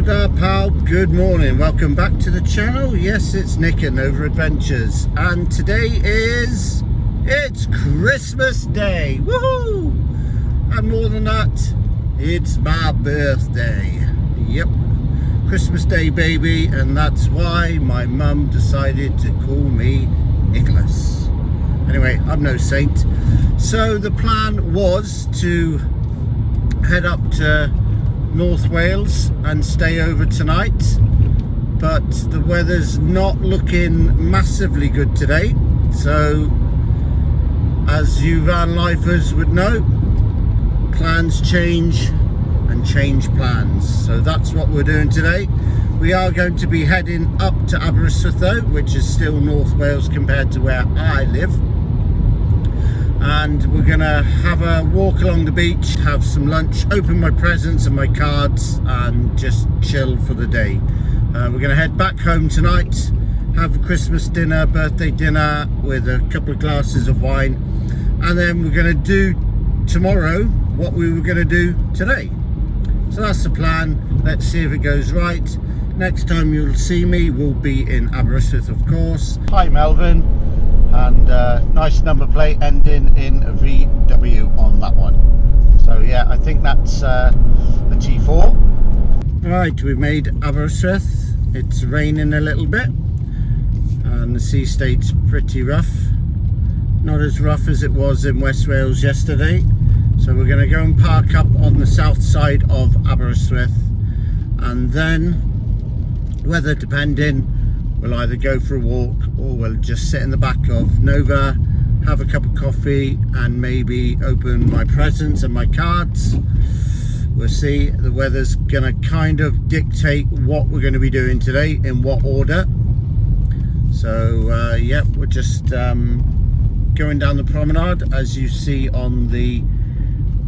there, pal. Good morning. Welcome back to the channel. Yes, it's Nick at NovaAdventures, and today it's Christmas Day. Woohoo! And more than that, it's my birthday. Yep, Christmas Day, baby, and that's why my mum decided to call me Nicholas. Anyway, I'm no saint. So the plan was to head up to North Wales and stay over tonight, but the weather's not looking massively good today. So as you van lifers would know, plans change and change plans. So that's what we're doing today. We are going to be heading up to Aberystwyth though, which is still North Wales compared to where I live. And we're gonna have a walk along the beach, have some lunch, open my presents and my cards, and just chill for the day. We're gonna head back home tonight, have a Christmas dinner, birthday dinner with a couple of glasses of wine, and then we're gonna do tomorrow what we were gonna do today. So that's the plan. Let's see if it goes right. Next time you'll see me will be in Aberystwyth, of course. Hi Melvin. And nice number plate ending in VW on that one. So yeah, I think that's a T4. Right, we've made Aberystwyth. It's raining a little bit and the sea state's pretty rough. Not as rough as it was in West Wales yesterday. So we're going to go and park up on the south side of Aberystwyth, and then, weather depending, we'll either go for a walk or we'll just sit in the back of Nova, have a cup of coffee, and maybe open my presents and my cards. We'll see. The weather's gonna kind of dictate what we're going to be doing today, in what order. So yeah, we're just going down the promenade, as you see on the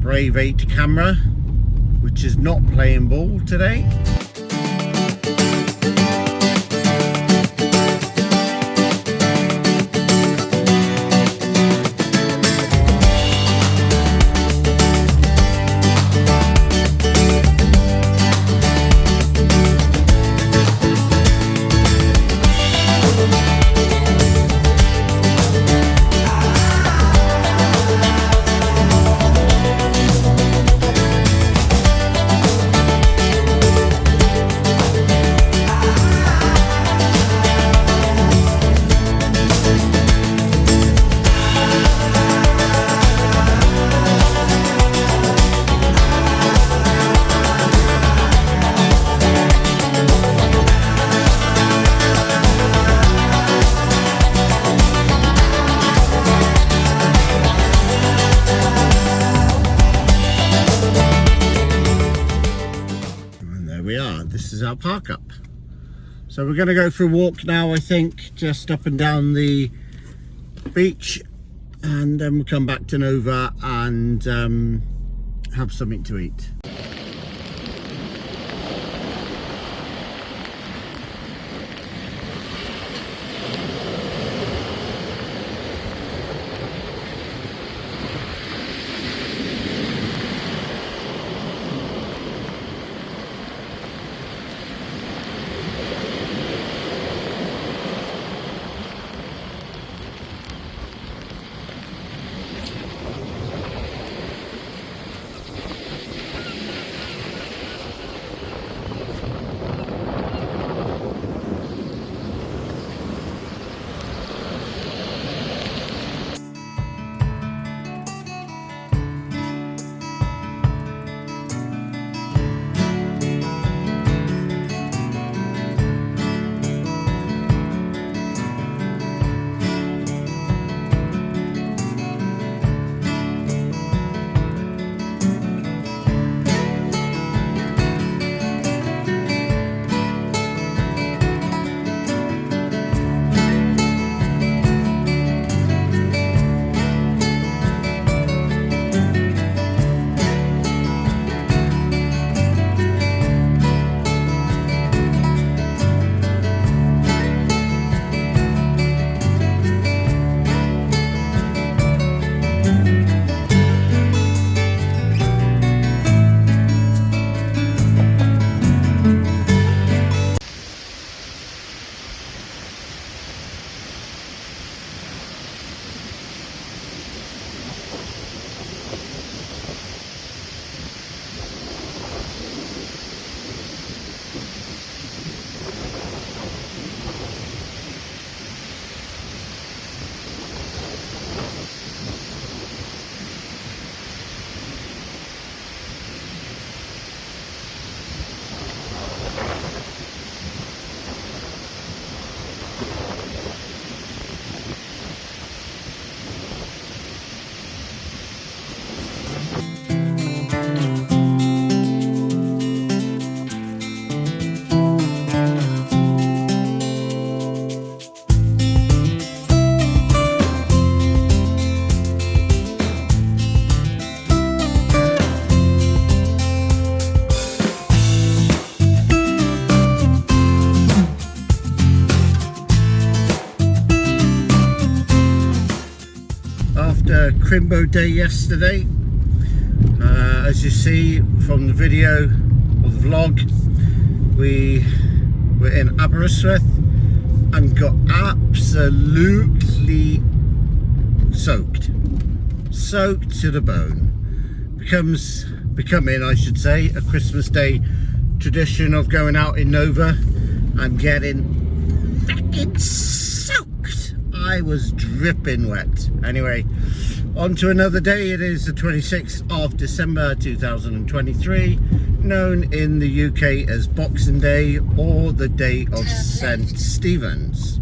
Brave 8 camera, which is not playing ball today. This is our park up. So we're going to go for a walk now, I think, just up and down the beach, and then we'll come back to Nova and have something to eat. Crimbo day yesterday. As you see from the video or the vlog, we were in Aberystwyth and got absolutely soaked to the bone. Becoming, I should say, a Christmas Day tradition of going out in Nova and getting fucking soaked. I was dripping wet. Anyway, on to another day. It is the 26th of December 2023, known in the UK as Boxing Day or the Day of St. Stephen's.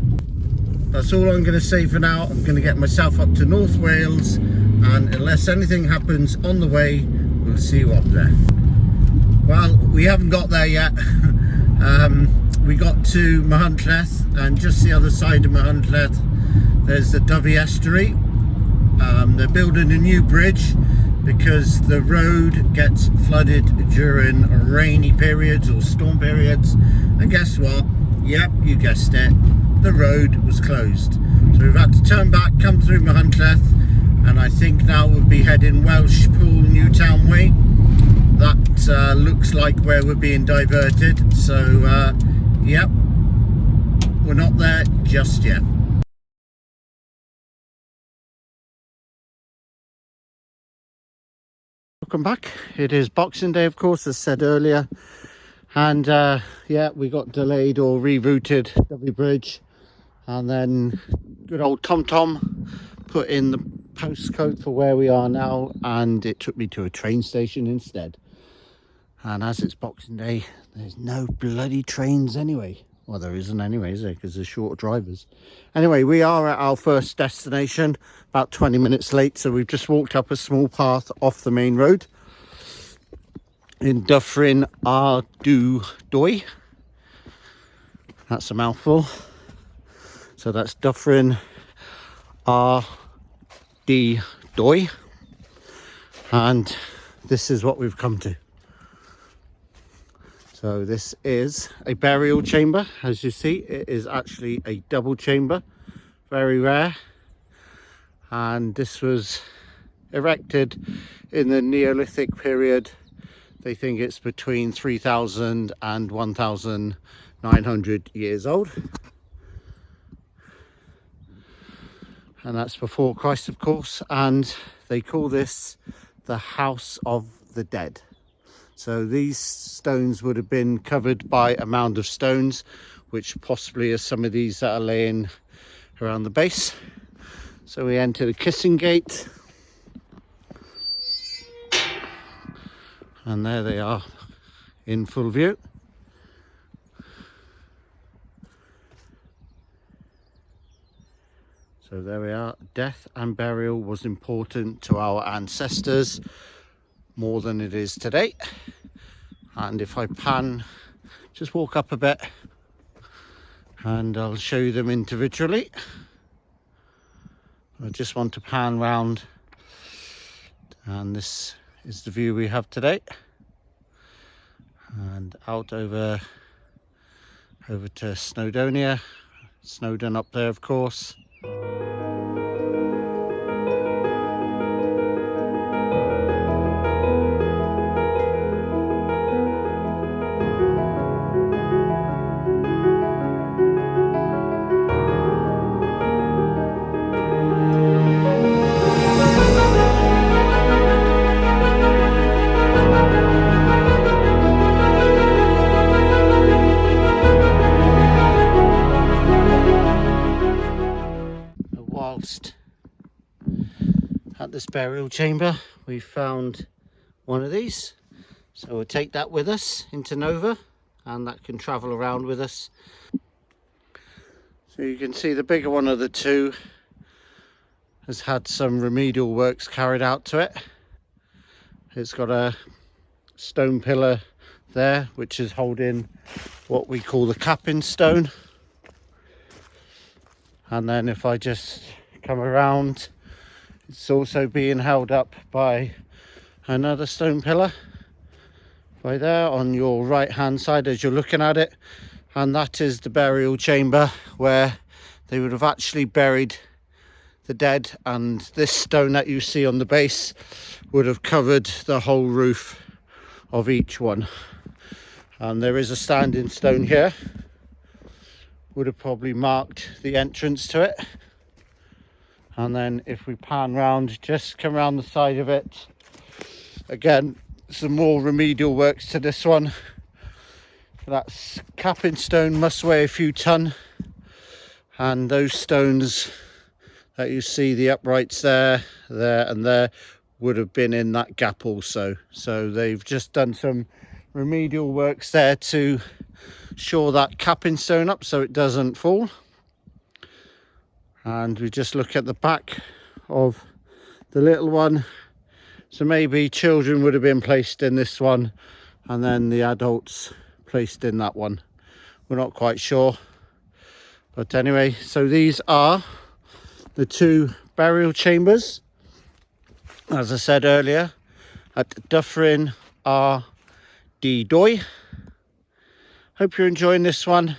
That's all I'm going to say for now. I'm going to get myself up to North Wales, and unless anything happens on the way, we'll see you up there. Well, we haven't got there yet. We got to Machynlleth, and just the other side of Machynlleth there's the Dyfi Estuary. They're building a new bridge because the road gets flooded during rainy periods or storm periods, and guess what? Yep, you guessed it, the road was closed. So we've had to turn back, come through Machynlleth, and I think now we'll be heading Welshpool Newtown way. That looks like where we're being diverted. So yep, we're not there just yet. Welcome back. It is Boxing Day, of course, as said earlier, and yeah, we got delayed or rerouted Dyfi Bridge, and then good old Tom put in the postcode for where we are now, and it took me to a train station instead. And as it's Boxing Day, there's no bloody trains anyway. Well, there isn't anyway, is there? Because there's short drivers. Anyway, we are at our first destination, about 20 minutes late. So we've just walked up a small path off the main road in Dyffryn Dwy. That's a mouthful. So that's Dyffryn Dwy. And this is what we've come to. So this is a burial chamber. As you see, it is actually a double chamber, very rare. And this was erected in the Neolithic period. They think it's between 3,000 and 1,900 years old. And that's before Christ, of course. And they call this the House of the Dead. So these stones would have been covered by a mound of stones, which possibly are some of these that are laying around the base. So we enter the kissing gate, and there they are in full view. So there we are. Death and burial was important to our ancestors, more than it is today. And if I pan, just walk up a bit and I'll show you them individually. I just want to pan round, and this is the view we have today, and out over to Snowdonia, Snowdon up there, of course. Whilst at this burial chamber, we found one of these, so we'll take that with us into Nova, and that can travel around with us. So you can see the bigger one of the two has had some remedial works carried out to it. It's got a stone pillar there which is holding what we call the capping stone, and then if I just come around, it's also being held up by another stone pillar by there on your right hand side as you're looking at it, and that is the burial chamber where they would have actually buried the dead, and this stone that you see on the base would have covered the whole roof of each one. And there is a standing stone here, would have probably marked the entrance to it. And then if we pan round, just come around the side of it, again, some more remedial works to this one. That capping stone must weigh a few ton, and those stones that you see, the uprights there and there, would have been in that gap also. So they've just done some remedial works there to shore that capping stone up so it doesn't fall. And we just look at the back of the little one, so maybe children would have been placed in this one and then the adults placed in that one. We're not quite sure, but anyway, so these are the two burial chambers, as I said earlier, at Dyffryn R D Dwy. Hope you're enjoying this one.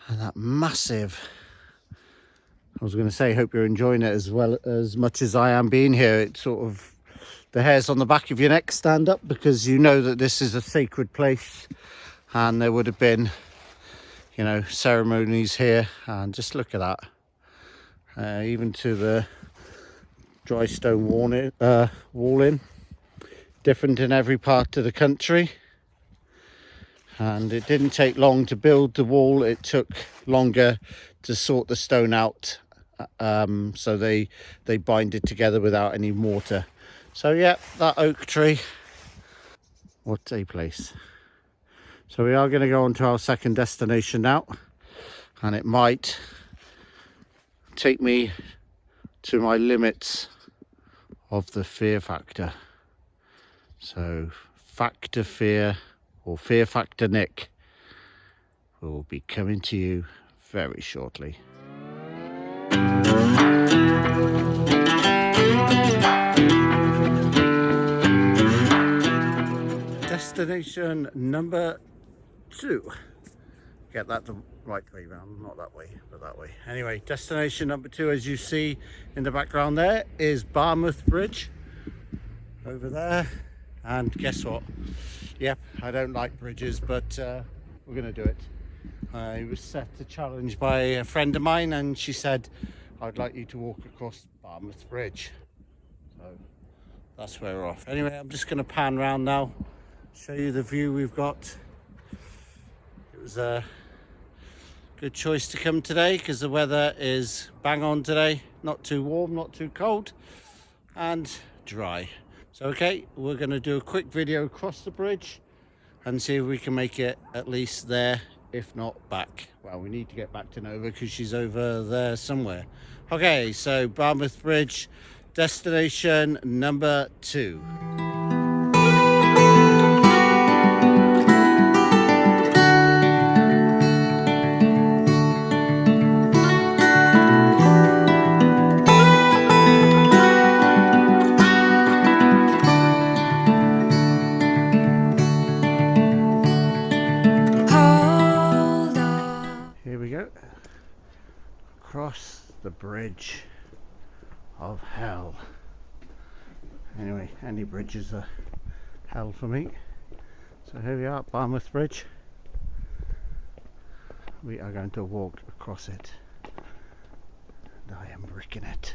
And that massive, I was going to say, hope you're enjoying it as much as I am being here. It's sort of, the hairs on the back of your neck stand up, because you know that this is a sacred place and there would have been, you know, ceremonies here. And just look at that, even to the dry stone walling, different in every part of the country. And it didn't take long to build the wall, it took longer to sort the stone out. So they bind it together without any mortar. So yeah, that oak tree, what a place. So we are going to go on to our second destination now, and it might take me to my limits of the fear factor. So Factor Fear, or Fear Factor Nick, will be coming to you very shortly. Destination number 2. Get that the right way round, not that way, but that way. Anyway, destination number 2, as you see in the background there, is Barmouth Bridge over there. And guess what? Yep, I don't like bridges, but we're gonna do it. I was set a challenge by a friend of mine, and she said, I'd like you to walk across Barmouth Bridge. So that's where we're off. Anyway, I'm just gonna pan around now, show you the view we've got. It was a good choice to come today because the weather is bang on today. Not too warm, not too cold, and dry. So okay, we're going to do a quick video across the bridge and see if we can make it at least there, if not back. Well, we need to get back to Nova because she's over there somewhere. Okay, so Barmouth Bridge, destination number 2. Across the bridge of hell. Anyway, any bridges are hell for me. So here we are at Barmouth Bridge. We are going to walk across it, and I am bricking it.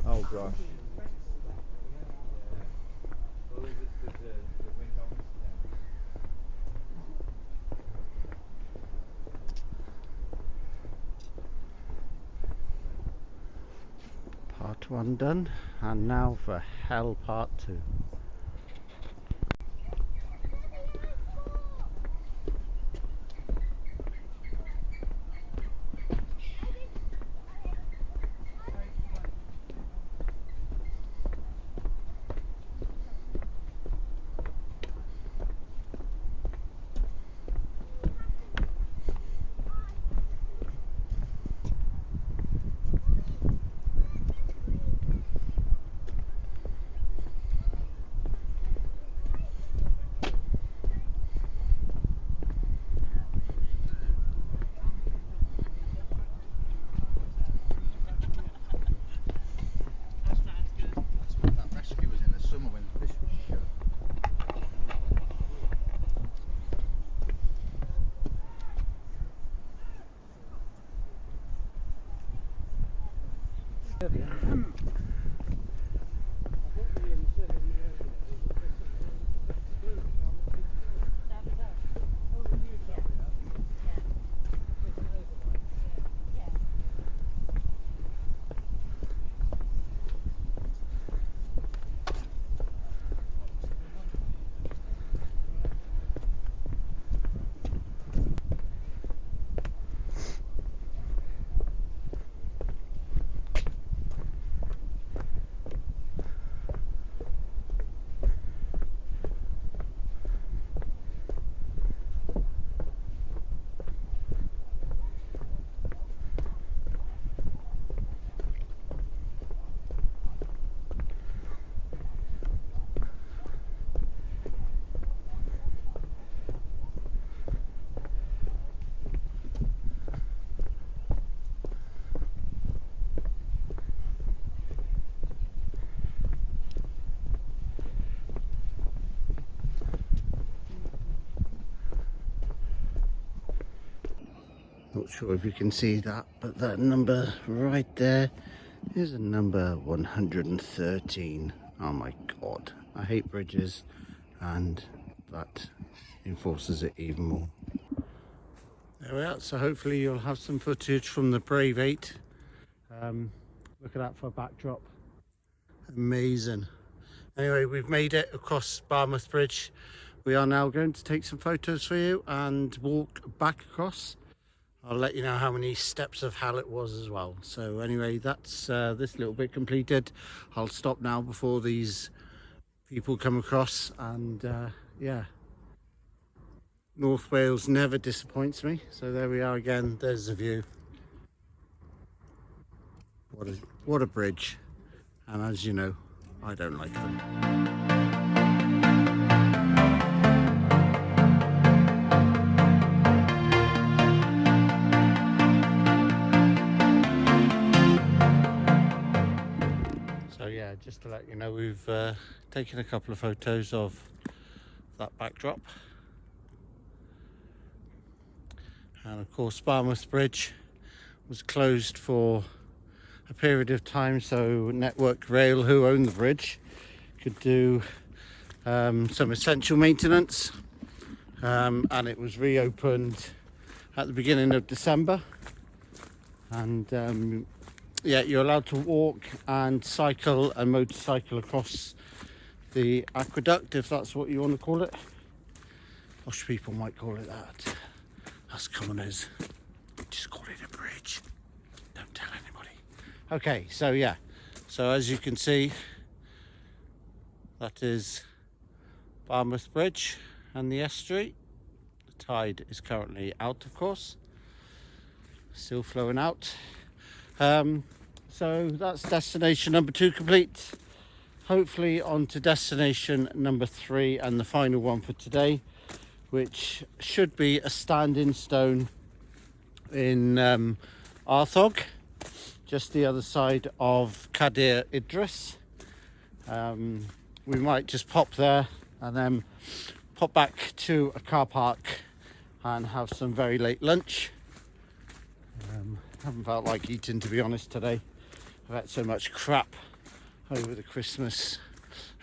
Oh gosh. part 1 done, and now for hell part 2. Not sure if you can see that, but that number right there is a number 113. Oh my god, I hate bridges, and that enforces it even more. There we are, so hopefully you'll have some footage from the Brave 8. Look at that for a backdrop. Amazing. Anyway, we've made it across Barmouth Bridge. We are now going to take some photos for you and walk back across. I'll let you know how many steps of hell it was as well. So anyway, that's this little bit completed. I'll stop now before these people come across, and yeah, North Wales never disappoints me. So there we are again, there's the view. What a bridge. And as you know, I don't like them. So yeah, just to let you know, we've taken a couple of photos of that backdrop. And of course, Barmouth Bridge was closed for a period of time, so Network Rail, who own the bridge, could do some essential maintenance, and it was reopened at the beginning of December. And yeah, you're allowed to walk and cycle and motorcycle across the aqueduct, if that's what you want to call it. Posh people might call it that. Us commoners just call it a bridge. Don't tell anybody. Okay, so yeah, so as you can see, that is Barmouth Bridge and the estuary. The tide is currently out, of course, still flowing out. So that's destination number 2 complete. Hopefully on to destination number 3 and the final one for today, which should be a standing stone in Arthog, just the other side of Cadir Idris. We might just pop there and then pop back to a car park and have some very late lunch. Haven't felt like eating, to be honest, today. I've had so much crap over the Christmas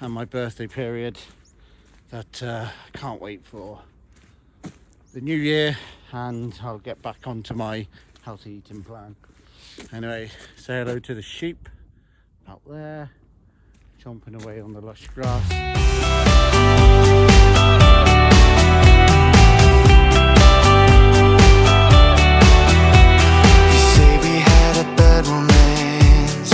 and my birthday period that I can't wait for the new year, and I'll get back onto my healthy eating plan. Anyway, say hello to the sheep out there, chomping away on the lush grass. You say we had a bad romance,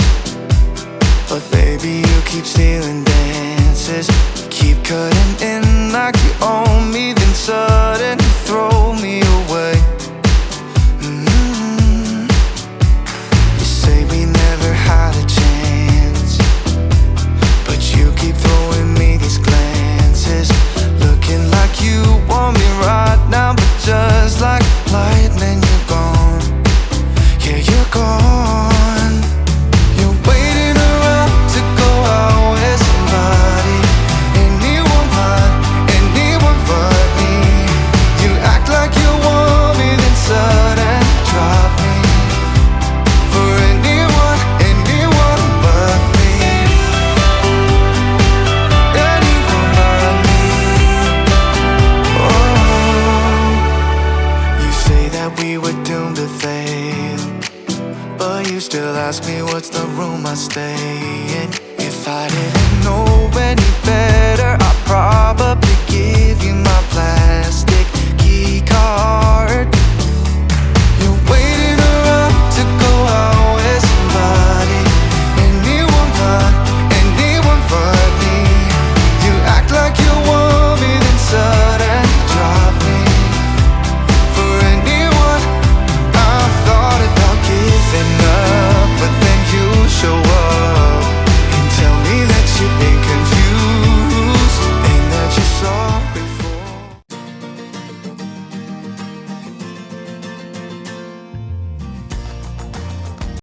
but baby you keep stealing dances. You keep cutting in like you own